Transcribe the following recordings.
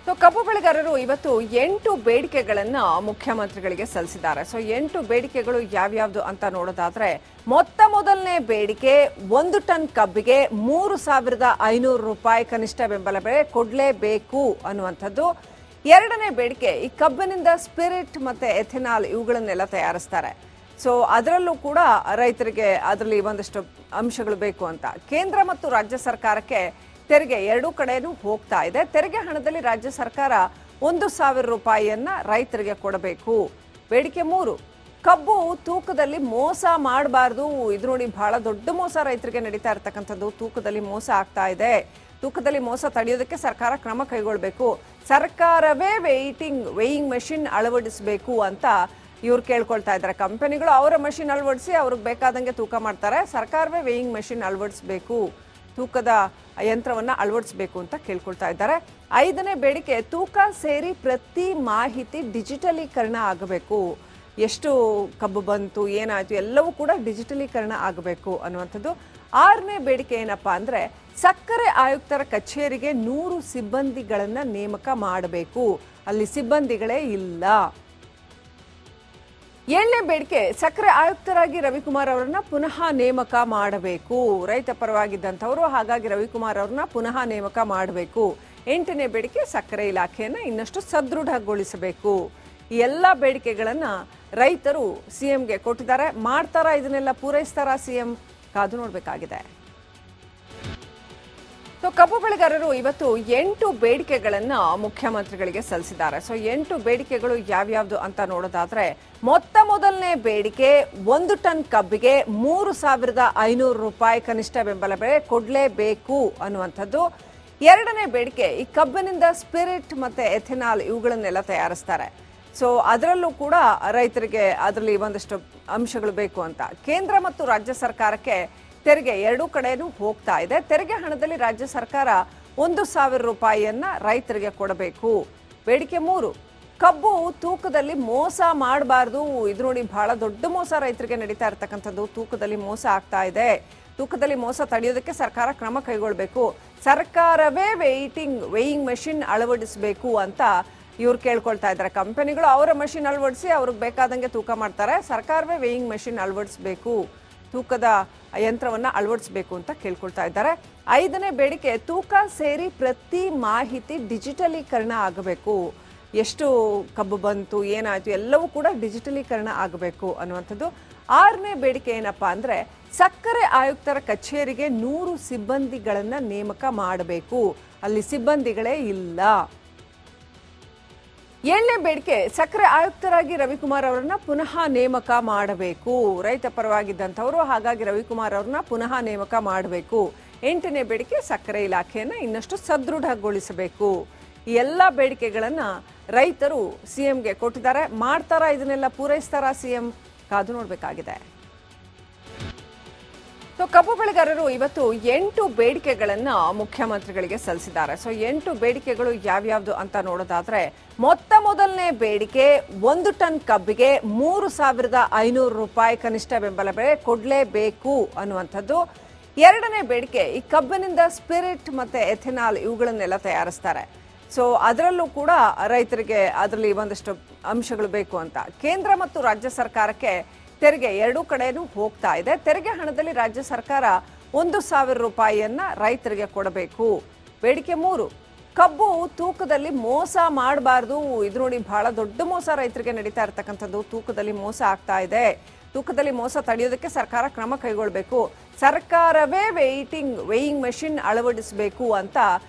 ಕಬ್ಬು ಬೆಳೆಗಾರರು ಇವತ್ತು 8 ಬೇಡಿಕೆಗಳನ್ನ ಮುಖ್ಯಮಂತ್ರಿಗಳಿಗೆ ಸಲ್ಲಿಸಿದ್ದಾರೆ. 8 ಬೇಡಿಕೆಗಳು ಯಾವ್ಯಾವುದು ಅಂತ ನೋಡೋದಾದ್ರೆ ಮೊದಲನೇ ಬೇಡಿಕೆ 1 ಟನ್ ಕಬ್ಬಿಗೆ 3,500 ರೂಪಾಯಿ ಕನಿಷ್ಠ ಬೆಂಬಲ ಬೆಲೆ ಕೊಡಲೇಬೇಕು ಅನ್ನುವಂಥದ್ದು. ಎರಡನೇ ಬೇಡಿಕೆ ಈ ಕಬ್ಬಿನಿಂದ ಸ್ಪಿರಿಟ್ ಮತ್ತೆ ಎಥೆನಾಲ್ ಇವುಗಳನ್ನೆಲ್ಲ ತಯಾರಿಸ್ತಾರೆ. ಅದರಲ್ಲೂ ಕೂಡ ರೈತರಿಗೆ ಅದರಲ್ಲಿ ಒಂದಷ್ಟು ಅಂಶಗಳು ಬೇಕು ಅಂತ ಕೇಂದ್ರ ಮತ್ತು ರಾಜ್ಯ ಸರ್ಕಾರಕ್ಕೆ ತೆರಿಗೆ ಎರಡೂ ಕಡೆನೂ ಹೋಗ್ತಾ ಇದೆ. ತೆರಿಗೆ ಹಣದಲ್ಲಿ ರಾಜ್ಯ ಸರ್ಕಾರ 1,000 ರೂಪಾಯಿಯನ್ನ ರೈತರಿಗೆ ಕೊಡಬೇಕು. ಬೇಡಿಕೆ 3, ಕಬ್ಬು ತೂಕದಲ್ಲಿ ಮೋಸ ಮಾಡಬಾರ್ದು. ಇದು ನೋಡಿ ಬಹಳ ದೊಡ್ಡ ಮೋಸ ರೈತರಿಗೆ ನಡೀತಾ ಇರ್ತಕ್ಕಂಥದ್ದು. ತೂಕದಲ್ಲಿ ಮೋಸ ಆಗ್ತಾ ಇದೆ. ತೂಕದಲ್ಲಿ ಮೋಸ ತಡೆಯೋದಕ್ಕೆ ಸರ್ಕಾರ ಕ್ರಮ ಕೈಗೊಳ್ಳಬೇಕು. ಸರ್ಕಾರವೇ ವೇಯಿಂಗ್ ಮೆಷಿನ್ ಅಳವಡಿಸಬೇಕು ಅಂತ ಇವ್ರು ಕೇಳ್ಕೊಳ್ತಾ ಇದ್ದಾರೆ. ಕಂಪನಿಗಳು ಅವರ ಮಷಿನ್ ಅಳವಡಿಸಿ ಅವ್ರಿಗೆ ಬೇಕಾದಂಗೆ ತೂಕ ಮಾಡ್ತಾರೆ. ಸರ್ಕಾರವೇ ವೇಯಿಂಗ್ ಮೆಷಿನ್ ಅಳವಡಿಸಬೇಕು, ತೂಕದ ಯಂತ್ರವನ್ನ ಅಳವಡಿಸಬೇಕು ಅಂತ ಕೇಳ್ಕೊಳ್ತಾ ಇದ್ದಾರೆ. 5ನೇ ಬೇಡಿಕೆ ತೂಕ ಸೇರಿ ಪ್ರತಿ ಮಾಹಿತಿ ಡಿಜಿಟಲೀಕರಣ ಆಗಬೇಕು. ಎಷ್ಟು ಕಬ್ಬು ಬಂತು, ಏನಾಯ್ತು ಎಲ್ಲವೂ ಕೂಡ ಡಿಜಿಟಲೀಕರಣ ಆಗಬೇಕು ಅನ್ನುವಂಥದ್ದು. 6ನೇ ಬೇಡಿಕೆ ಏನಪ್ಪಾ ಅಂದ್ರೆ ಸಕ್ಕರೆ ಆಯುಕ್ತರ ಕಚೇರಿಗೆ 100 ಸಿಬ್ಬಂದಿಗಳನ್ನ ನೇಮಕ ಮಾಡಬೇಕು. ಅಲ್ಲಿ ಸಿಬ್ಬಂದಿಗಳೇ ಇಲ್ಲ. 7ನೇ ಬೇಡಿಕೆ ಸಕ್ಕರೆ ಆಯುಕ್ತರಾಗಿ ರವಿಕುಮಾರ್ ಅವರನ್ನ ಪುನಃ ನೇಮಕ ಮಾಡಬೇಕು. ರೈತ ಪರವಾಗಿದ್ದಂಥವರು, ಹಾಗಾಗಿ ರವಿಕುಮಾರ್ ಅವರನ್ನ ಪುನಃ ನೇಮಕ ಮಾಡಬೇಕು. 8ನೇ ಬೇಡಿಕೆ ಸಕ್ಕರೆ ಇಲಾಖೆಯನ್ನ ಇನ್ನಷ್ಟು ಸದೃಢಗೊಳಿಸಬೇಕು. ಈ ಎಲ್ಲ ಬೇಡಿಕೆಗಳನ್ನ ರೈತರು ಸಿಎಂಗೆ ಕೊಟ್ಟಿದ್ದಾರೆ. ಮಾಡ್ತಾರಾ, ಇದನ್ನೆಲ್ಲ ಪೂರೈಸ್ತಾರಾ ಸಿಎಂ? ಕಾದು ನೋಡಬೇಕಾಗಿದೆ. ಕಬ್ಬು ಬೆಳೆಗಾರರು ಇವತ್ತು 8 ಬೇಡಿಕೆಗಳನ್ನ ಮುಖ್ಯಮಂತ್ರಿಗಳಿಗೆ ಸಲ್ಲಿಸಿದ್ದಾರೆ. 8 ಬೇಡಿಕೆಗಳು ಯಾವ್ಯಾವುದು ಅಂತ ನೋಡೋದಾದ್ರೆ ಮೊದಲನೇ ಬೇಡಿಕೆ 1 ಟನ್ ಕಬ್ಬಿಗೆ 3,500 ರೂಪಾಯಿ ಕನಿಷ್ಠ ಬೆಂಬಲ ಬೆಲೆ ಕೊಡಲೇಬೇಕು ಅನ್ನುವಂಥದ್ದು. ಎರಡನೇ ಬೇಡಿಕೆ ಈ ಕಬ್ಬಿನಿಂದ ಸ್ಪಿರಿಟ್ ಮತ್ತೆ ಎಥೆನಾಲ್ ಇವುಗಳನ್ನೆಲ್ಲ ತಯಾರಿಸ್ತಾರೆ. ಅದರಲ್ಲೂ ಕೂಡ ರೈತರಿಗೆ ಅದರಲ್ಲಿ ಒಂದಷ್ಟು ಅಂಶಗಳು ಬೇಕು ಅಂತ ಕೇಂದ್ರ ಮತ್ತು ರಾಜ್ಯ ಸರ್ಕಾರಕ್ಕೆ ತೆರಿಗೆ ಎರಡೂ ಕಡೆನೂ ಹೋಗ್ತಾ ಇದೆ. ತೆರಿಗೆ ಹಣದಲ್ಲಿ ರಾಜ್ಯ ಸರ್ಕಾರ 1,000 ರೂಪಾಯಿಯನ್ನ ರೈತರಿಗೆ ಕೊಡಬೇಕು. ಬೇಡಿಕೆ 3, ಕಬ್ಬು ತೂಕದಲ್ಲಿ ಮೋಸ ಮಾಡಬಾರ್ದು. ಇದು ನೋಡಿ ಬಹಳ ದೊಡ್ಡ ಮೋಸ ರೈತರಿಗೆ ನಡೀತಾ ಇರ್ತಕ್ಕಂಥದ್ದು. ತೂಕದಲ್ಲಿ ಮೋಸ ಆಗ್ತಾ ಇದೆ. ತೂಕದಲ್ಲಿ ಮೋಸ ತಡೆಯೋದಕ್ಕೆ ಸರ್ಕಾರ ಕ್ರಮ ಕೈಗೊಳ್ಳಬೇಕು. ಸರ್ಕಾರವೇ ವೇಯಿಂಗ್ ಮೆಷಿನ್ ಅಳವಡಿಸಬೇಕು ಅಂತ ಇವ್ರು ಕೇಳ್ಕೊಳ್ತಾ ಇದ್ದಾರೆ. ಕಂಪನಿಗಳು ಅವರ ಮಷಿನ್ ಅಳವಡಿಸಿ ಅವ್ರಿಗೆ ಬೇಕಾದಂಗೆ ತೂಕ ಮಾಡ್ತಾರೆ. ಸರ್ಕಾರವೇ ವೇಯಿಂಗ್ ಮೆಷಿನ್ ಅಳವಡಿಸಬೇಕು, ತೂಕದ ಯಂತ್ರವನ್ನ ಅಳವಡಿಸಬೇಕು ಅಂತ ಕೇಳ್ಕೊಳ್ತಾ ಇದ್ದಾರೆ. 5ನೇ ಬೇಡಿಕೆ ತೂಕ ಸೇರಿ ಪ್ರತಿ ಮಾಹಿತಿ ಡಿಜಿಟಲೀಕರಣ ಆಗಬೇಕು. ಎಷ್ಟು ಕಬ್ಬು ಬಂತು, ಏನಾಯ್ತು ಎಲ್ಲವೂ ಕೂಡ ಡಿಜಿಟಲೀಕರಣ ಆಗಬೇಕು ಅನ್ನುವಂಥದ್ದು. 6ನೇ ಬೇಡಿಕೆ ಏನಪ್ಪಾ ಅಂದ್ರೆ ಸಕ್ಕರೆ ಆಯುಕ್ತರ ಕಚೇರಿಗೆ 100 ಸಿಬ್ಬಂದಿಗಳನ್ನ ನೇಮಕ ಮಾಡಬೇಕು. ಅಲ್ಲಿ ಸಿಬ್ಬಂದಿಗಳೇ ಇಲ್ಲ. 7ನೇ ಬೇಡಿಕೆ ಸಕ್ಕರೆ ಆಯುಕ್ತರಾಗಿ ರವಿಕುಮಾರ್ ಅವರನ್ನ ಪುನಃ ನೇಮಕ ಮಾಡಬೇಕು. ರೈತ ಪರವಾಗಿದ್ದಂಥವರು, ಹಾಗಾಗಿ ರವಿಕುಮಾರ್ ಅವರನ್ನ ಪುನಃ ನೇಮಕ ಮಾಡಬೇಕು. 8ನೇ ಬೇಡಿಕೆ ಸಕ್ಕರೆ ಇಲಾಖೆಯನ್ನ ಇನ್ನಷ್ಟು ಸದೃಢಗೊಳಿಸಬೇಕು. ಈ ಎಲ್ಲ ಬೇಡಿಕೆಗಳನ್ನ ರೈತರು ಸಿಎಂಗೆ ಕೊಟ್ಟಿದ್ದಾರೆ. ಮಾಡ್ತಾರಾ, ಇದನ್ನೆಲ್ಲ ಪೂರೈಸ್ತಾರಾ ಸಿಎಂ? ಕಾದು ನೋಡಬೇಕಾಗಿದೆ. ಕಬ್ಬು ಬೆಳೆಗಾರರು ಇವತ್ತು 8 ಬೇಡಿಕೆಗಳನ್ನ ಮುಖ್ಯಮಂತ್ರಿಗಳಿಗೆ ಸಲ್ಲಿಸಿದ್ದಾರೆ. 8 ಬೇಡಿಕೆಗಳು ಯಾವ್ಯಾವುದು ಅಂತ ನೋಡೋದಾದ್ರೆ ಮೊದಲನೇ ಬೇಡಿಕೆ 1 ಟನ್ ಕಬ್ಬಿಗೆ 3,500 ರೂಪಾಯಿ ಕನಿಷ್ಠ ಬೆಂಬಲ ಬೆಲೆ ಕೊಡಲೇಬೇಕು ಅನ್ನುವಂಥದ್ದು. ಎರಡನೇ ಬೇಡಿಕೆ ಈ ಕಬ್ಬಿನಿಂದ ಸ್ಪಿರಿಟ್ ಮತ್ತೆ ಎಥೆನಾಲ್ ಇವುಗಳನ್ನೆಲ್ಲ ತಯಾರಿಸ್ತಾರೆ. ಅದರಲ್ಲೂ ಕೂಡ ರೈತರಿಗೆ ಅದರಲ್ಲಿ ಒಂದಷ್ಟು ಅಂಶಗಳು ಬೇಕು ಅಂತ ಕೇಂದ್ರ ಮತ್ತು ರಾಜ್ಯ ಸರ್ಕಾರಕ್ಕೆ ತೆರಿಗೆ ಎರಡೂ ಕಡೆನೂ ಹೋಗ್ತಾ ಇದೆ. ತೆರಿಗೆ ಹಣದಲ್ಲಿ ರಾಜ್ಯ ಸರ್ಕಾರ 1,000 ರೂಪಾಯಿಯನ್ನ ರೈತರಿಗೆ ಕೊಡಬೇಕು. ಬೇಡಿಕೆ 3, ಕಬ್ಬು ತೂಕದಲ್ಲಿ ಮೋಸ ಮಾಡಬಾರ್ದು. ಇದು ನೋಡಿ ಬಹಳ ದೊಡ್ಡ ಮೋಸ ರೈತರಿಗೆ ನಡೀತಾ ಇರ್ತಕ್ಕಂಥದ್ದು. ತೂಕದಲ್ಲಿ ಮೋಸ ಆಗ್ತಾ ಇದೆ. ತೂಕದಲ್ಲಿ ಮೋಸ ತಡೆಯೋದಕ್ಕೆ ಸರ್ಕಾರ ಕ್ರಮ ಕೈಗೊಳ್ಳಬೇಕು. ಸರ್ಕಾರವೇ ವೇಯಿಂಗ್ ಮೆಷಿನ್ ಅಳವಡಿಸಬೇಕು ಅಂತ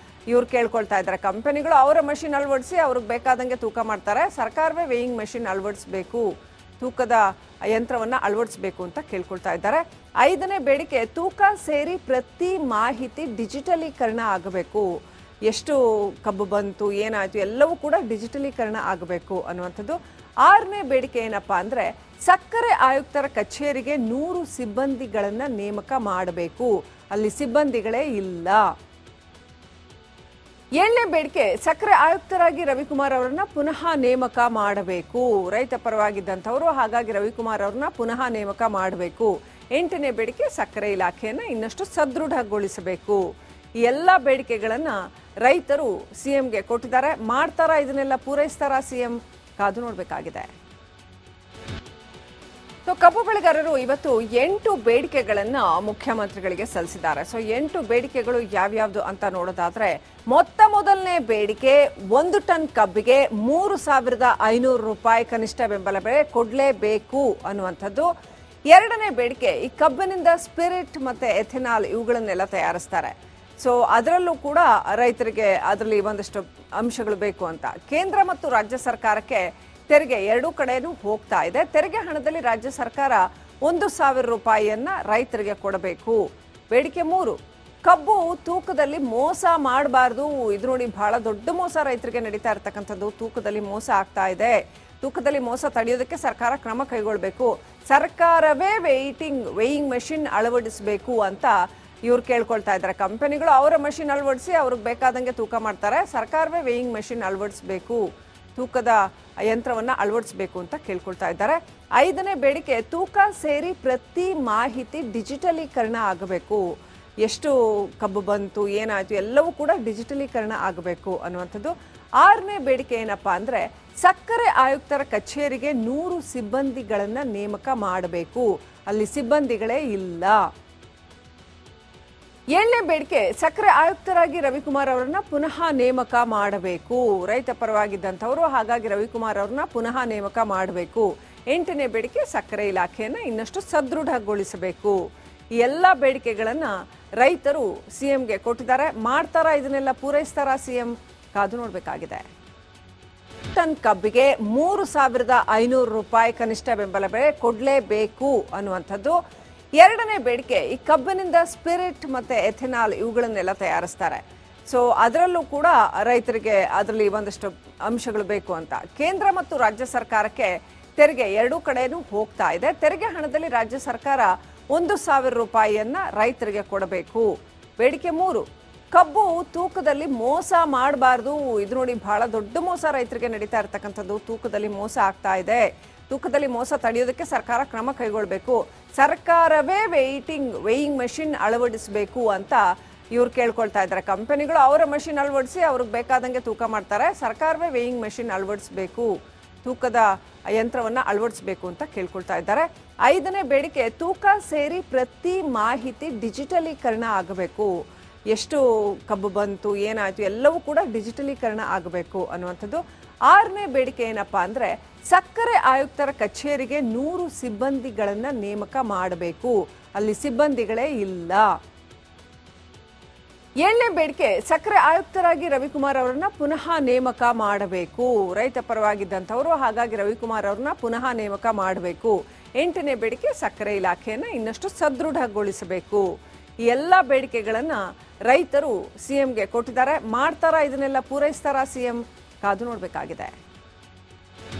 ಇವ್ರು ಕೇಳ್ಕೊಳ್ತಾ ಇದ್ದಾರೆ. ಕಂಪನಿಗಳು ಅವರ ಮಷಿನ್ ಅಳವಡಿಸಿ ಅವ್ರಿಗೆ ಬೇಕಾದಂಗೆ ತೂಕ ಮಾಡ್ತಾರೆ. ಸರ್ಕಾರವೇ ವೇಯಿಂಗ್ ಮೆಷಿನ್ ಅಳವಡಿಸಬೇಕು, ತೂಕದ ಯಂತ್ರವನ್ನ ಅಳವಡಿಸಬೇಕು ಅಂತ ಕೇಳ್ಕೊಳ್ತಾ ಇದ್ದಾರೆ. 5ನೇ ಬೇಡಿಕೆ ತೂಕ ಸೇರಿ ಪ್ರತಿ ಮಾಹಿತಿ ಡಿಜಿಟಲೀಕರಣ ಆಗಬೇಕು. ಎಷ್ಟು ಕಬ್ಬು ಬಂತು, ಏನಾಯ್ತು ಎಲ್ಲವೂ ಕೂಡ ಡಿಜಿಟಲೀಕರಣ ಆಗಬೇಕು ಅನ್ನುವಂಥದ್ದು. 6ನೇ ಬೇಡಿಕೆ ಏನಪ್ಪಾ ಅಂದ್ರೆ ಸಕ್ಕರೆ ಆಯುಕ್ತರ ಕಚೇರಿಗೆ 100 ಸಿಬ್ಬಂದಿಗಳನ್ನ ನೇಮಕ ಮಾಡಬೇಕು. ಅಲ್ಲಿ ಸಿಬ್ಬಂದಿಗಳೇ ಇಲ್ಲ. 7ನೇ ಬೇಡಿಕೆ ಸಕ್ಕರೆ ಆಯುಕ್ತರಾಗಿ ರವಿಕುಮಾರ್ ಅವರನ್ನ ಪುನಃ ನೇಮಕ ಮಾಡಬೇಕು. ರೈತ ಪರವಾಗಿದ್ದಂಥವರು, ಹಾಗಾಗಿ ರವಿಕುಮಾರ್ ಅವರನ್ನ ಪುನಃ ನೇಮಕ ಮಾಡಬೇಕು. 8ನೇ ಬೇಡಿಕೆ ಸಕ್ಕರೆ ಇಲಾಖೆಯನ್ನ ಇನ್ನಷ್ಟು ಸದೃಢಗೊಳಿಸಬೇಕು. ಈ ಎಲ್ಲ ಬೇಡಿಕೆಗಳನ್ನ ರೈತರು ಸಿಎಂಗೆ ಕೊಟ್ಟಿದ್ದಾರೆ. ಮಾಡ್ತಾರಾ ಇದನ್ನೆಲ್ಲ ಪೂರೈಸ್ತಾರಾ ಸಿಎಂ? ಕಾದು ನೋಡಬೇಕಾಗಿದೆ. ಕಬ್ಬು ಬೆಳೆಗಾರರು ಇವತ್ತು 8 ಬೇಡಿಕೆಗಳನ್ನ ಮುಖ್ಯಮಂತ್ರಿಗಳಿಗೆ ಸಲ್ಲಿಸಿದ್ದಾರೆ. 8 ಬೇಡಿಕೆಗಳು ಯಾವ್ಯಾವ್ದು ಅಂತ ನೋಡೋದಾದ್ರೆ, ಮೊದಲನೇ ಬೇಡಿಕೆ 1 ಟನ್ ಕಬ್ಬಿಗೆ 3,500 ರೂಪಾಯಿ ಕನಿಷ್ಠ ಬೆಂಬಲ ಬೆಲೆ ಕೊಡಲೇಬೇಕು ಅನ್ನುವಂಥದ್ದು. ಎರಡನೇ ಬೇಡಿಕೆ, ಈ ಕಬ್ಬಿನಿಂದ ಸ್ಪಿರಿಟ್ ಮತ್ತೆ ಎಥೆನಾಲ್ ಇವುಗಳನ್ನೆಲ್ಲ ತಯಾರಿಸ್ತಾರೆ. ಅದರಲ್ಲೂ ಕೂಡ ರೈತರಿಗೆ ಅದರಲ್ಲಿ ಒಂದಷ್ಟು ಅಂಶಗಳು ಬೇಕು ಅಂತ ಕೇಂದ್ರ ಮತ್ತು ರಾಜ್ಯ ಸರ್ಕಾರಕ್ಕೆ ತೆರಿಗೆ ಎರಡೂ ಕಡೆನೂ ಹೋಗ್ತಾ ಇದೆ. ತೆರಿಗೆ ಹಣದಲ್ಲಿ ರಾಜ್ಯ ಸರ್ಕಾರ 1,000 ರೂಪಾಯಿಯನ್ನ ರೈತರಿಗೆ ಕೊಡಬೇಕು. ಬೇಡಿಕೆ 3, ಕಬ್ಬು ತೂಕದಲ್ಲಿ ಮೋಸ ಮಾಡಬಾರ್ದು. ಇದು ನೋಡಿ, ಬಹಳ ದೊಡ್ಡ ಮೋಸ ರೈತರಿಗೆ ನಡೀತಾ ಇರತಕ್ಕಂಥದ್ದು. ತೂಕದಲ್ಲಿ ಮೋಸ ಆಗ್ತಾ ಇದೆ. ತೂಕದಲ್ಲಿ ಮೋಸ ತಡೆಯೋದಕ್ಕೆ ಸರ್ಕಾರ ಕ್ರಮ ಕೈಗೊಳ್ಳಬೇಕು. ಸರ್ಕಾರವೇ ವೇಯಿಂಗ್ ಮೆಷಿನ್ ಅಳವಡಿಸಬೇಕು ಅಂತ ಇವ್ರು ಕೇಳ್ಕೊಳ್ತಾ ಇದ್ದಾರೆ. ಕಂಪನಿಗಳು ಅವರ ಮಷಿನ್ ಅಳವಡಿಸಿ ಅವ್ರಿಗೆ ಬೇಕಾದಂಗೆ ತೂಕ ಮಾಡ್ತಾರೆ. ಸರ್ಕಾರವೇ ವೇಯಿಂಗ್ ಮೆಷಿನ್ ಅಳವಡಿಸಬೇಕು, ತೂಕದ ಯಂತ್ರವನ್ನ ಅಳವಡಿಸಬೇಕು ಅಂತ ಕೇಳ್ಕೊಳ್ತಾ ಇದ್ದಾರೆ. 5ನೇ ಬೇಡಿಕೆ, ತೂಕ ಸೇರಿ ಪ್ರತಿ ಮಾಹಿತಿ ಡಿಜಿಟಲೀಕರಣ ಆಗಬೇಕು. ಎಷ್ಟು ಕಬ್ಬು ಬಂತು, ಏನಾಯ್ತು ಎಲ್ಲವೂ ಕೂಡ ಡಿಜಿಟಲೀಕರಣ ಆಗಬೇಕು ಅನ್ನುವಂಥದ್ದು. 6ನೇ ಬೇಡಿಕೆ ಏನಪ್ಪಾ ಅಂದ್ರೆ, ಸಕ್ಕರೆ ಆಯುಕ್ತರ ಕಚೇರಿಗೆ 100 ಸಿಬ್ಬಂದಿಗಳನ್ನ ನೇಮಕ ಮಾಡಬೇಕು. ಅಲ್ಲಿ ಸಿಬ್ಬಂದಿಗಳೇ ಇಲ್ಲ. 7ನೇ ಬೇಡಿಕೆ, ಸಕ್ಕರೆ ಆಯುಕ್ತರಾಗಿ ರವಿಕುಮಾರ್ ಅವರನ್ನ ಪುನಃ ನೇಮಕ ಮಾಡಬೇಕು. ರೈತ ಪರವಾಗಿದ್ದಂಥವರು, ಹಾಗಾಗಿ ರವಿಕುಮಾರ್ ಅವರನ್ನ ಪುನಃ ನೇಮಕ ಮಾಡಬೇಕು. 8ನೇ ಬೇಡಿಕೆ, ಸಕ್ಕರೆ ಇಲಾಖೆಯನ್ನ ಇನ್ನಷ್ಟು ಸದೃಢಗೊಳಿಸಬೇಕು. ಈ ಎಲ್ಲ ಬೇಡಿಕೆಗಳನ್ನ ರೈತರು ಸಿಎಂಗೆ ಕೊಟ್ಟಿದ್ದಾರೆ. ಮಾಡ್ತಾರಾ ಇದನ್ನೆಲ್ಲ ಪೂರೈಸ್ತಾರಾ ಸಿಎಂ? ಕಾದು ನೋಡಬೇಕಾಗಿದೆ. ಟನ್ ಕಬ್ಬಿಗೆ 3,500 ರೂಪಾಯಿ ಕನಿಷ್ಠ ಬೆಂಬಲ ಬೆಲೆ ಕೊಡಲೇಬೇಕು ಅನ್ನುವಂಥದ್ದು. ಎರಡನೇ ಬೇಡಿಕೆ, ಈ ಕಬ್ಬಿನಿಂದ ಸ್ಪಿರಿಟ್ ಮತ್ತೆ ಎಥೆನಾಲ್ ಇವುಗಳನ್ನೆಲ್ಲ ತಯಾರಿಸ್ತಾರೆ. ಅದರಲ್ಲೂ ಕೂಡ ರೈತರಿಗೆ ಅದರಲ್ಲಿ ಒಂದಷ್ಟು ಅಂಶಗಳು ಬೇಕು ಅಂತ ಕೇಂದ್ರ ಮತ್ತು ರಾಜ್ಯ ಸರ್ಕಾರಕ್ಕೆ ತೆರಿಗೆ ಎರಡೂ ಕಡೆನೂ ಹೋಗ್ತಾ ಇದೆ. ತೆರಿಗೆ ಹಣದಲ್ಲಿ ರಾಜ್ಯ ಸರ್ಕಾರ 1,000 ರೂಪಾಯಿಯನ್ನ ರೈತರಿಗೆ ಕೊಡಬೇಕು. ಬೇಡಿಕೆ 3, ಕಬ್ಬು ತೂಕದಲ್ಲಿ ಮೋಸ ಮಾಡಬಾರ್ದು. ಇದು ನೋಡಿ, ಬಹಳ ದೊಡ್ಡ ಮೋಸ ರೈತರಿಗೆ ನಡೀತಾ ಇರತಕ್ಕಂಥದ್ದು. ತೂಕದಲ್ಲಿ ಮೋಸ ಆಗ್ತಾ ಇದೆ. ತೂಕದಲ್ಲಿ ಮೋಸ ತಡೆಯೋದಕ್ಕೆ ಸರ್ಕಾರ ಕ್ರಮ ಕೈಗೊಳ್ಳಬೇಕು. ಸರ್ಕಾರವೇ ವೇಯಿಂಗ್ ಮೆಷಿನ್ ಅಳವಡಿಸಬೇಕು ಅಂತ ಇವ್ರು ಕೇಳ್ಕೊಳ್ತಾ ಇದ್ದಾರೆ. ಕಂಪನಿಗಳು ಅವರ ಮಷಿನ್ ಅಳವಡಿಸಿ ಅವ್ರಿಗೆ ಬೇಕಾದಂಗೆ ತೂಕ ಮಾಡ್ತಾರೆ. ಸರ್ಕಾರವೇ ವೇಯಿಂಗ್ ಮೆಷಿನ್ ಅಳವಡಿಸಬೇಕು, ತೂಕದ ಯಂತ್ರವನ್ನ ಅಳವಡಿಸಬೇಕು ಅಂತ ಕೇಳ್ಕೊಳ್ತಾ ಇದ್ದಾರೆ. 5ನೇ ಬೇಡಿಕೆ, ತೂಕ ಸೇರಿ ಪ್ರತಿ ಮಾಹಿತಿ ಡಿಜಿಟಲೀಕರಣ ಆಗಬೇಕು. ಎಷ್ಟು ಕಬ್ಬು ಬಂತು, ಏನಾಯ್ತು ಎಲ್ಲವೂ ಕೂಡ ಡಿಜಿಟಲೀಕರಣ ಆಗಬೇಕು ಅನ್ನುವಂಥದ್ದು. 6ನೇ ಬೇಡಿಕೆ ಏನಪ್ಪಾ ಅಂದ್ರೆ, ಸಕ್ಕರೆ ಆಯುಕ್ತರ ಕಚೇರಿಗೆ 100 ಸಿಬ್ಬಂದಿಗಳನ್ನ ನೇಮಕ ಮಾಡಬೇಕು. ಅಲ್ಲಿ ಸಿಬ್ಬಂದಿಗಳೇ ಇಲ್ಲ. 7ನೇ ಬೇಡಿಕೆ, ಸಕ್ಕರೆ ಆಯುಕ್ತರಾಗಿ ರವಿಕುಮಾರ್ ಅವರನ್ನ ಪುನಃ ನೇಮಕ ಮಾಡಬೇಕು. ರೈತ ಪರವಾಗಿದ್ದಂಥವರು, ಹಾಗಾಗಿ ರವಿಕುಮಾರ್ ಅವರನ್ನ ಪುನಃ ನೇಮಕ ಮಾಡಬೇಕು. 8ನೇ ಬೇಡಿಕೆ, ಸಕ್ಕರೆ ಇಲಾಖೆಯನ್ನ ಇನ್ನಷ್ಟು ಸದೃಢಗೊಳಿಸಬೇಕು. ಈ ಎಲ್ಲ ಬೇಡಿಕೆಗಳನ್ನ ರೈತರು ಸಿಎಂಗೆ ಕೊಟ್ಟಿದ್ದಾರೆ. ಮಾಡ್ತಾರಾ ಇದನ್ನೆಲ್ಲ ಪೂರೈಸ್ತಾರಾ ಸಿಎಂ? ಕಾದು ನೋಡಬೇಕಾಗಿದೆ.